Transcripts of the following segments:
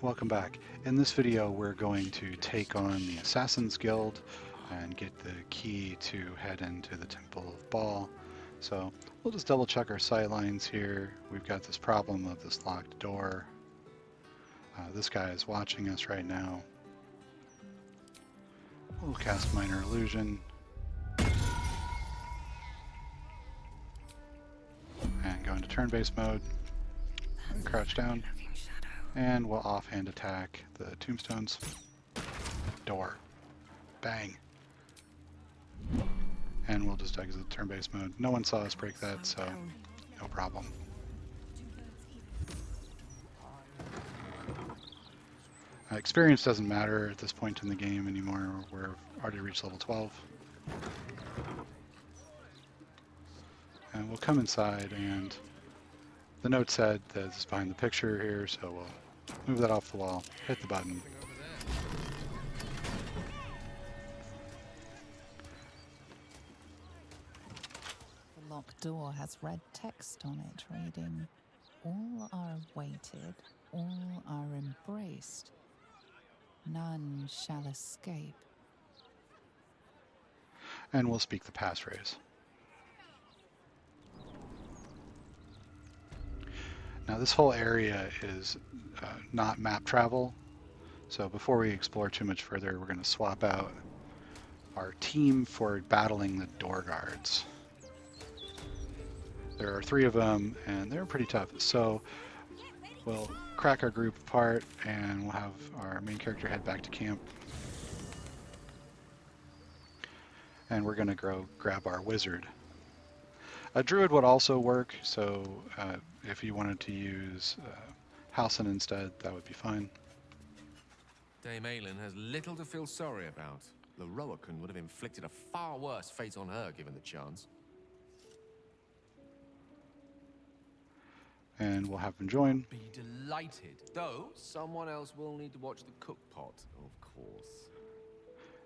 Welcome back. In this video we're going to take on the Assassin's Guild and get the key to head into the Temple of Baal. So we'll just double check our sight lines here. We've got this problem of this locked door. This guy is watching us right now. We'll cast Minor Illusion. And go into turn-based mode. Crouch down. And we'll offhand attack the tombstones. Door. Bang. And we'll just exit turn-based mode. No one saw us break that, so no problem. Experience doesn't matter at this point in the game anymore. We're already reached level 12. And we'll come inside, and the note said that it's behind the picture here, so we'll move that off the wall, hit the button. The locked door has red text on it reading, "All are awaited, all are embraced. None shall escape." And we'll speak the passphrase. Now this whole area is not map travel, so before we explore too much further, we're going to swap out our team for battling the door guards. There are 3 of them, and they're pretty tough, so we'll crack our group apart, and we'll have our main character head back to camp. And we're going to go grab our wizard. A druid would also work, so if you wanted to use Halsin instead, that would be fine. Dame Aylin has little to feel sorry about. Lorroakan would have inflicted a far worse fate on her given the chance. And we'll have him join. Be delighted. Though, someone else will need to watch the cook pot, of course.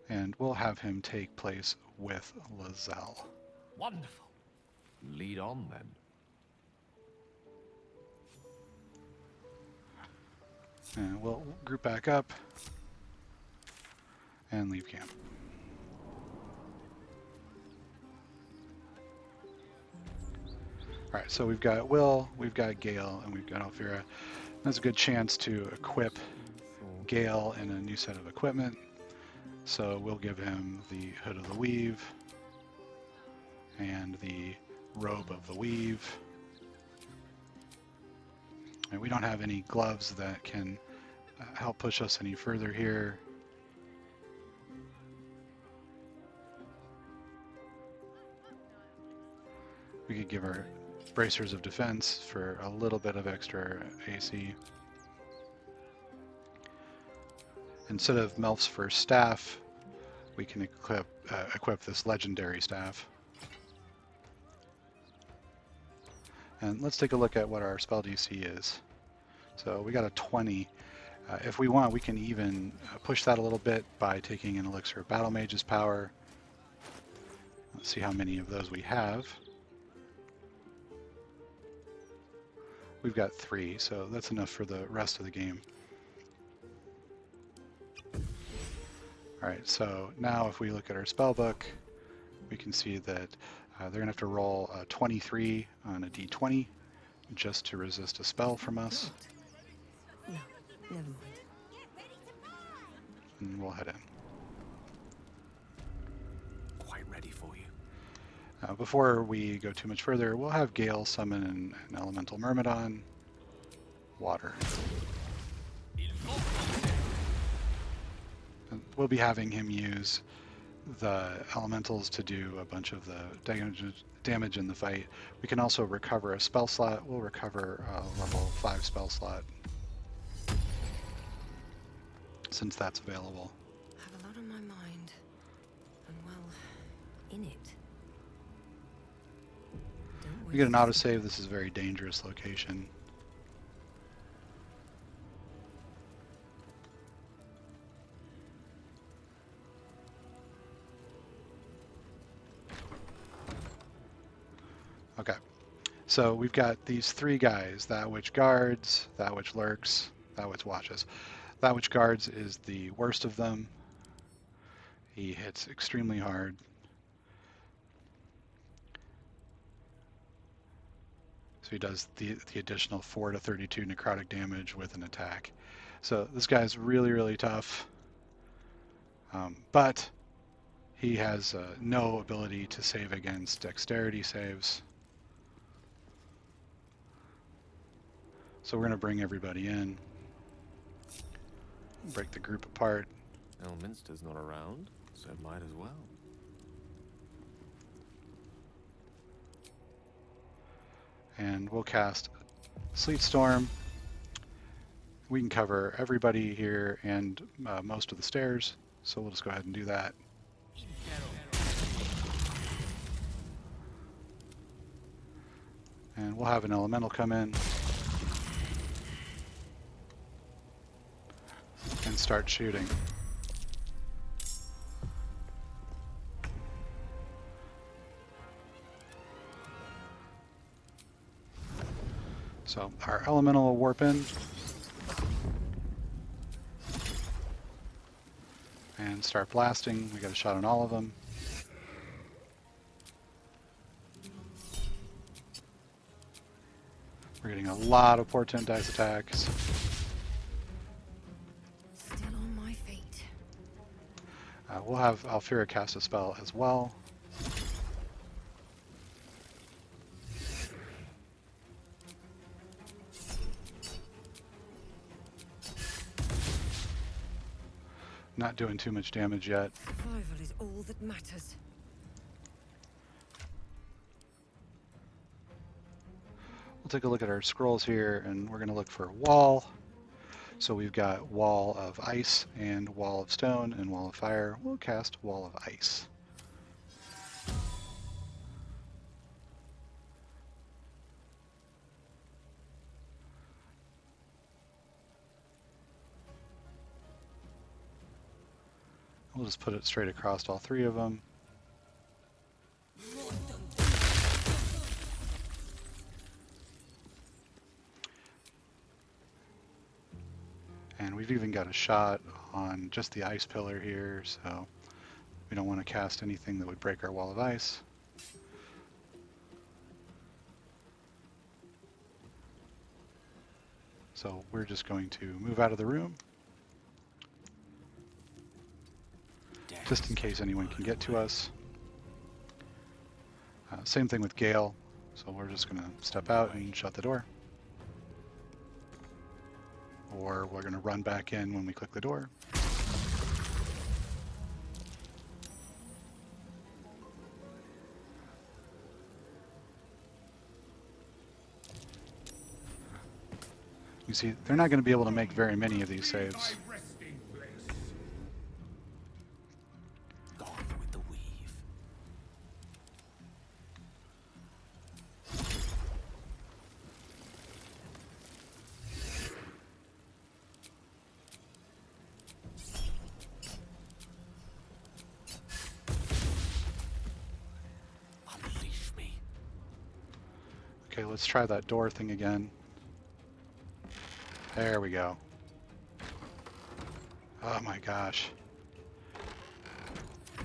And we'll have him take place with Lizelle. Wonderful. Lead on, then. And we'll group back up and leave camp. Alright, so we've got Will, we've got Gale, and we've got Elvira. That's a good chance to equip Gale in a new set of equipment. So we'll give him the Hood of the Weave and the Robe of the Weave. And we don't have any gloves that can help push us any further here. We could give our bracers of defense for a little bit of extra AC. Instead of Melf's first staff, we can equip this legendary staff. And let's take a look at what our spell DC is. So we got a 20. If we want, we can even push that a little bit by taking an Elixir of Battle Mage's power. Let's see how many of those we have. We've got 3, so that's enough for the rest of the game. Alright, so now if we look at our spell book, we can see that they're going to have to roll a 23 on a d20 just to resist a spell from us. No, never mind. And we'll head in. Quite ready for you. Before we go too much further, we'll have Gale summon an elemental myrmidon. Water. And we'll be having him use the elementals to do a bunch of the damage in the fight. We can also recover a spell slot. We'll recover a level 5 spell slot since that's available. I have a lot on my mind. And well, in it. We get an autosave. This is a very dangerous location. Okay, so we've got these 3 guys, that which guards, that which lurks, That which watches. That which guards is the worst of them. He hits extremely hard. So he does the additional 4 to 32 necrotic damage with an attack. So this guy's really, really tough. But he has no ability to save against dexterity saves. So we're going to bring everybody in. Break the group apart. Elminster's not around, so might as well. And we'll cast Sleet Storm. We can cover everybody here and most of the stairs, so we'll just go ahead and do that. And we'll have an elemental come in and start shooting. So our elemental will warp in and start blasting. We got a shot on all of them. We're getting a lot of portent dice attacks. Still on my feet. We'll have Alfira cast a spell as well. Not doing too much damage yet. Survival is all that matters. We'll take a look at our scrolls here, and we're going to look for wall. So we've got wall of ice and wall of stone and wall of fire. We'll cast wall of ice. We'll just put it straight across all three of them. And we've even got a shot on just the ice pillar here, so we don't want to cast anything that would break our wall of ice. So we're just going to move out of the room, just in case anyone can get to us. Same thing with Gale, so we're just going to step out and shut the door. Or we're going to run back in when we click the door. You see, they're not going to be able to make very many of these saves. Gone with the weave. Unleash me. Okay, let's try that door thing again. There we go. Oh my gosh.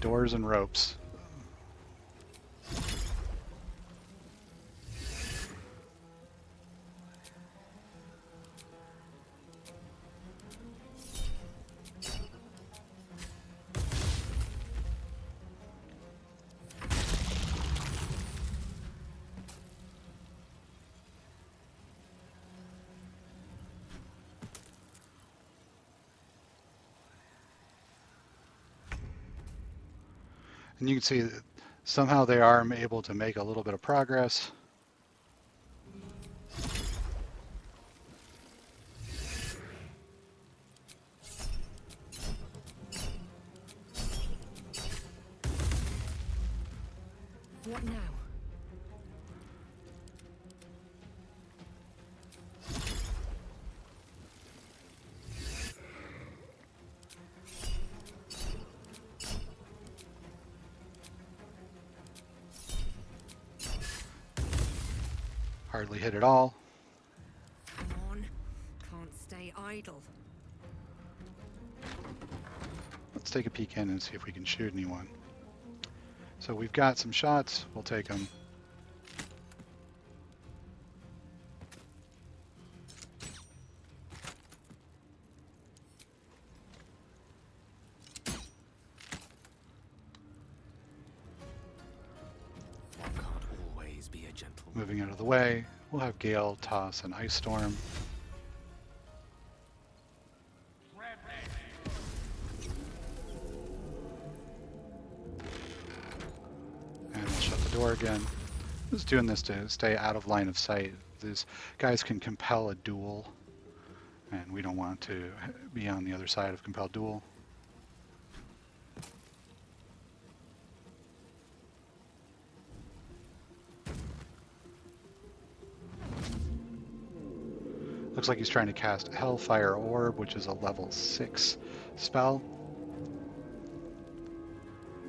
Doors and ropes. And you can see that somehow they are able to make a little bit of progress. What now? Hardly hit at all. Come on. Can't stay idle. idle. Let's take a peek in and see if we can shoot anyone. So we've got some shots. We'll take them. One can't always be a gentleman. Moving out of the way, we'll have Gale toss an ice storm. And we'll shut the door again. Just doing this to stay out of line of sight. These guys can compel a duel, and we don't want to be on the other side of compelled duel. Looks like he's trying to cast Hellfire Orb, which is a level 6 spell.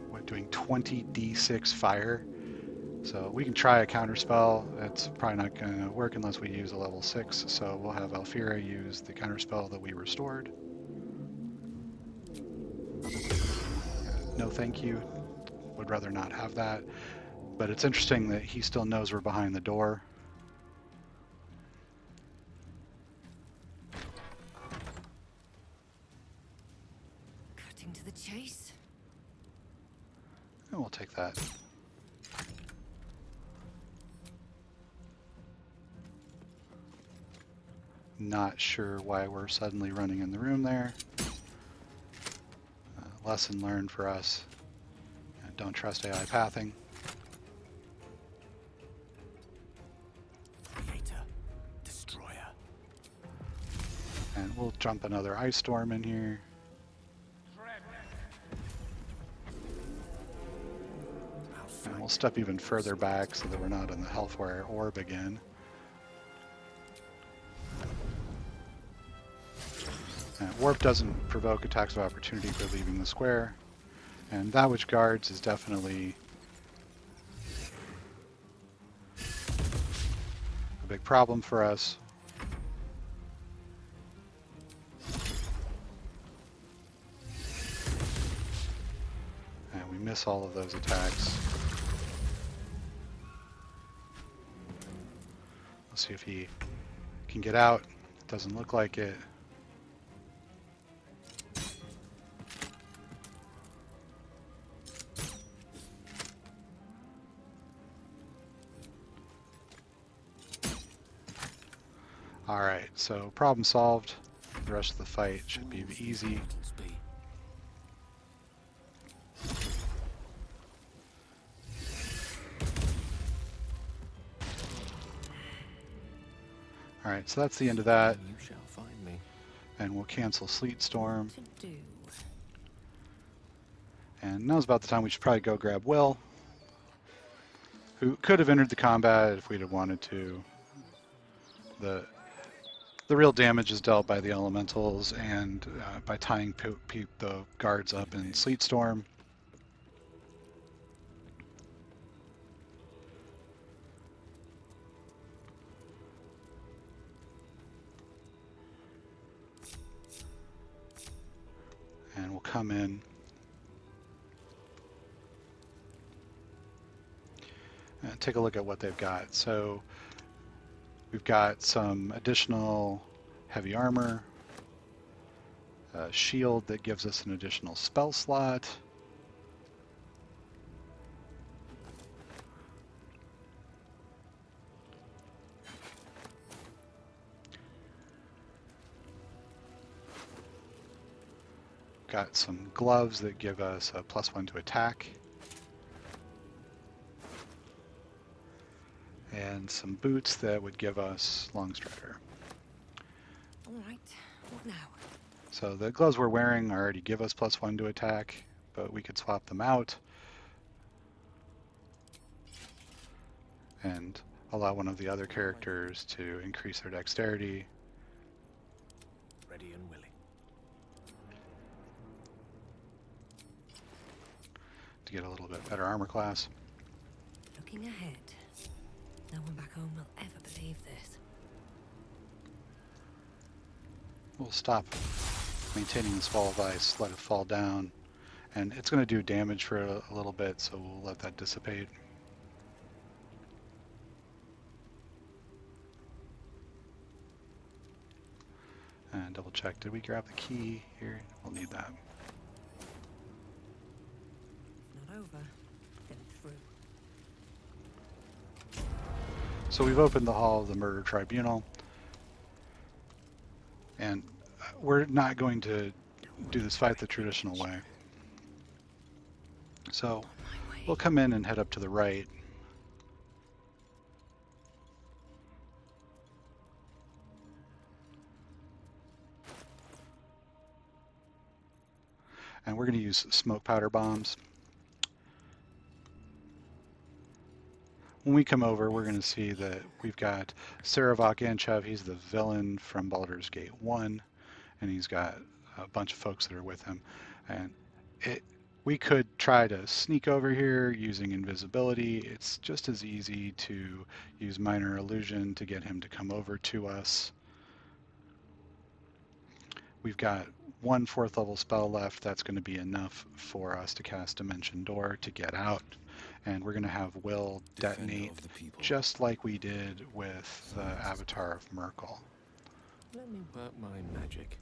We're doing 20d6 fire. So we can try a counter spell. It's probably not going to work unless we use a level 6. So we'll have Alfira use the counter spell that we restored. No thank you. Would rather not have that. But it's interesting that he still knows we're behind the door. Cutting to the chase. And we'll take that. Not sure why we're suddenly running in the room there. Lesson learned for us. Don't trust AI pathing. Creator, destroyer. And we'll jump another ice storm in here. And we'll step even further back so that we're not in the Hellfire Orb again. Warp doesn't provoke attacks of opportunity for leaving the square. And that which guards is definitely a big problem for us. And we miss all of those attacks. Let's see if he can get out. Doesn't look like it. Alright, so problem solved. The rest of the fight should be easy. Mortals be. Alright, so that's the end of that. You shall find me. And we'll cancel Sleet Storm. To do. And now's about the time we should probably go grab Will, who could have entered the combat if we'd have wanted to. The real damage is dealt by the elementals and by tying the guards up in Sleet Storm. And we'll come in. And take a look at what they've got. So we've got some additional heavy armor, a shield that gives us an additional spell slot, got some gloves that give us a +1 to attack, and some boots that would give us long strider. All right. What now? So the gloves we're wearing already give us +1 to attack, but we could swap them out and allow one of the other characters to increase their dexterity. Ready and willing. To get a little bit better armor class. Looking ahead. No one back home will ever believe this. We'll stop maintaining this wall of ice, let it fall down, and it's going to do damage for a little bit, so we'll let that dissipate. And double check, did we grab the key here? We'll need that. Not over. Then through. So we've opened the hall of the murder tribunal, and we're not going to do this fight the traditional way. So we'll come in and head up to the right. And we're going to use smoke powder bombs. When we come over, we're going to see that we've got Saravok Anchev. He's the villain from Baldur's Gate 1, and he's got a bunch of folks that are with him. And we could try to sneak over here using invisibility. It's just as easy to use minor illusion to get him to come over to us. We've got one 4th level spell left. That's going to be enough for us to cast Dimension Door to get out. And we're going to have Will detonate just like we did with the Avatar of Merkel. Let me work my magic.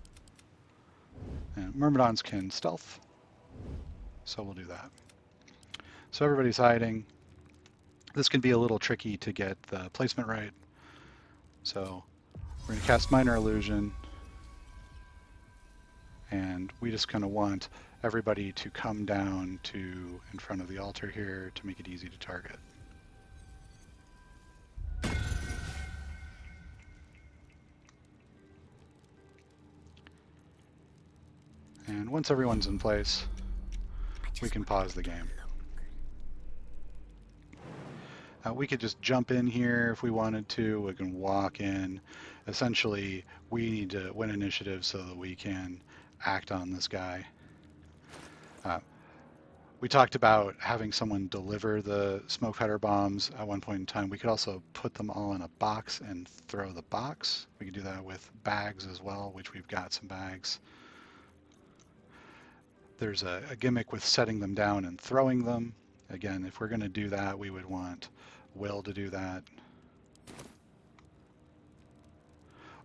And Myrmidons can stealth, so we'll do that. So everybody's hiding. This can be a little tricky to get the placement right. So we're going to cast Minor Illusion, and we just kind of want everybody to come down to in front of the altar here to make it easy to target. And once everyone's in place, we can pause the game. We could just jump in here if we wanted to. We can walk in. Essentially, we need to win initiative so that we can act on this guy. We talked about having someone deliver the smoke powder bombs at one point in time. We could also put them all in a box and throw the box. We could do that with bags as well, which we've got some bags. There's a gimmick with setting them down and throwing them. Again, if we're going to do that, we would want Will to do that.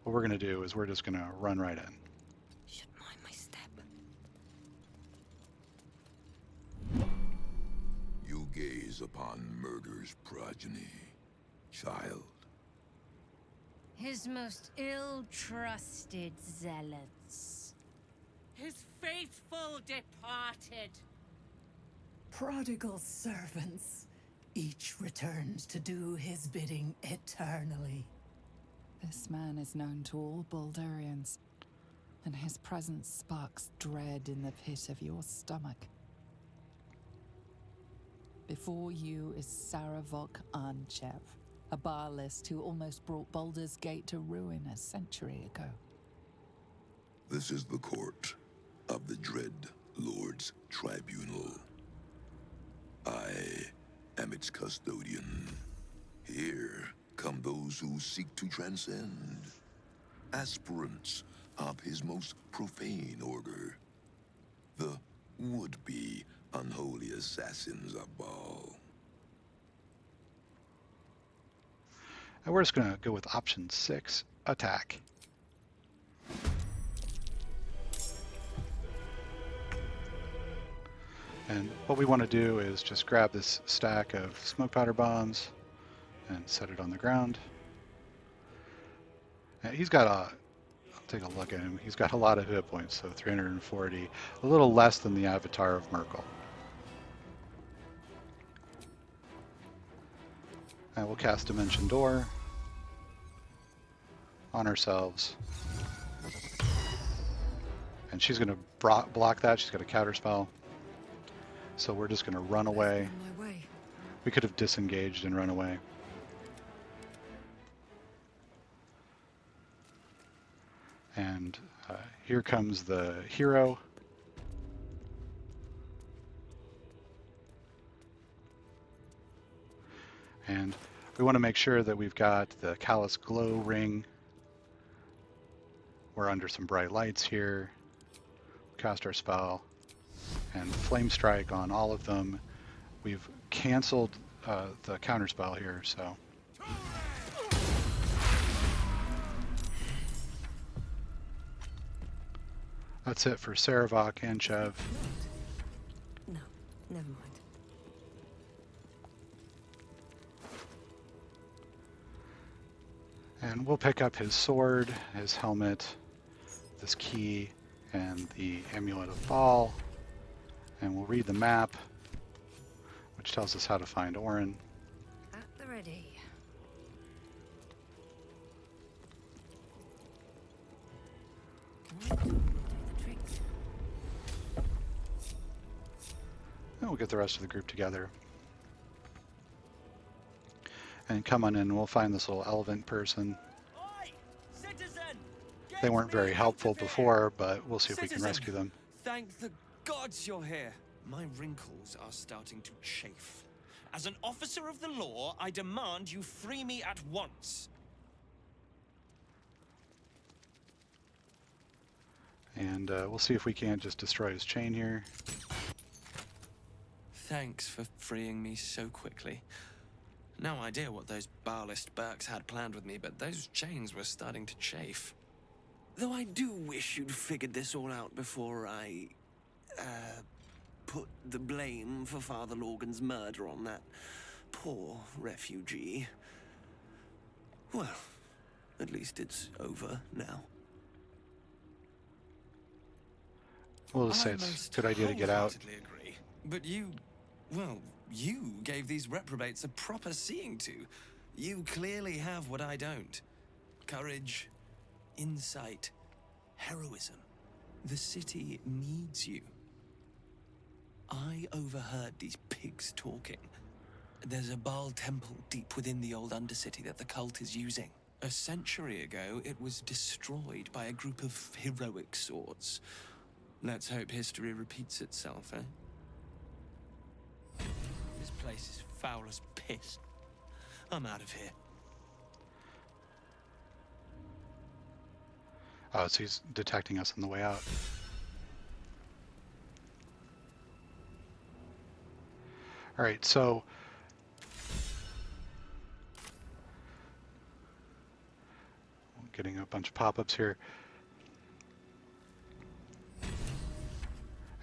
What we're going to do is we're just going to run right in. Should mind my step. You gaze upon murder's progeny, child. His most ill-trusted zealots. His faithful departed. Prodigal servants, each returns to do his bidding eternally. This man is known to all Baldurians, and his presence sparks dread in the pit of your stomach. Before you is Saravok Anchev, a Baalist who almost brought Baldur's Gate to ruin a century ago. This is the court of the Dread Lord's Tribunal. I am its custodian. Here come those who seek to transcend, aspirants of his most profane order, the would-be unholy assassins of Baal. And we're just going to go with option 6, attack. And what we want to do is just grab this stack of smoke powder bombs and set it on the ground. And he's got I'll take a look at him. He's got a lot of hit points, so 340, a little less than the Avatar of Merkel. And we'll cast Dimension Door on ourselves. And she's going to block that. She's got a counter spell. So we're just going to run away. On my way. We could have disengaged and run away. And here comes the hero. And we want to make sure that we've got the Callous Glow ring we're under some bright lights here. Cast our spell and Flame Strike on all of them. We've canceled the counter spell here, so. That's it for Saravok and Chev. No, never mind. And we'll pick up his sword, his helmet, this key, and the Amulet of Baal. And we'll read the map, which tells us how to find Orin. At the ready. Do the tricks. And we'll get the rest of the group together. And come on in, we'll find this little elephant person. Oi, citizen! They weren't very helpful before, but we'll see if we can Citizen, rescue them. Thank the gods you're here. My wrinkles are starting to chafe. As an officer of the law, I demand you free me at once. And we'll see if we can't just destroy his chain here. Thanks for freeing me so quickly. No idea what those Baalist Burks had planned with me, but those chains were starting to chafe. Though I do wish you'd figured this all out before I, put the blame for Father Lorgan's murder on that poor refugee. Well, at least it's over now. We'll just say it's a good idea to get out. I agree. But you gave these reprobates a proper seeing to. You clearly have what I don't. Courage, insight, heroism. The city needs you. I overheard these pigs talking. There's a Baal temple deep within the old Undercity that the cult is using. A century ago, it was destroyed by a group of heroic sorts. Let's hope history repeats itself, eh? This place is foul as piss. I'm out of here. Oh, so he's detecting us on the way out. All right, so getting a bunch of pop-ups here.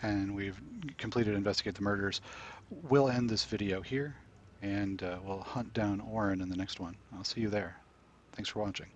And we've completed Investigate the Murders. We'll end this video here, and we'll hunt down Orin in the next one. I'll see you there. Thanks for watching.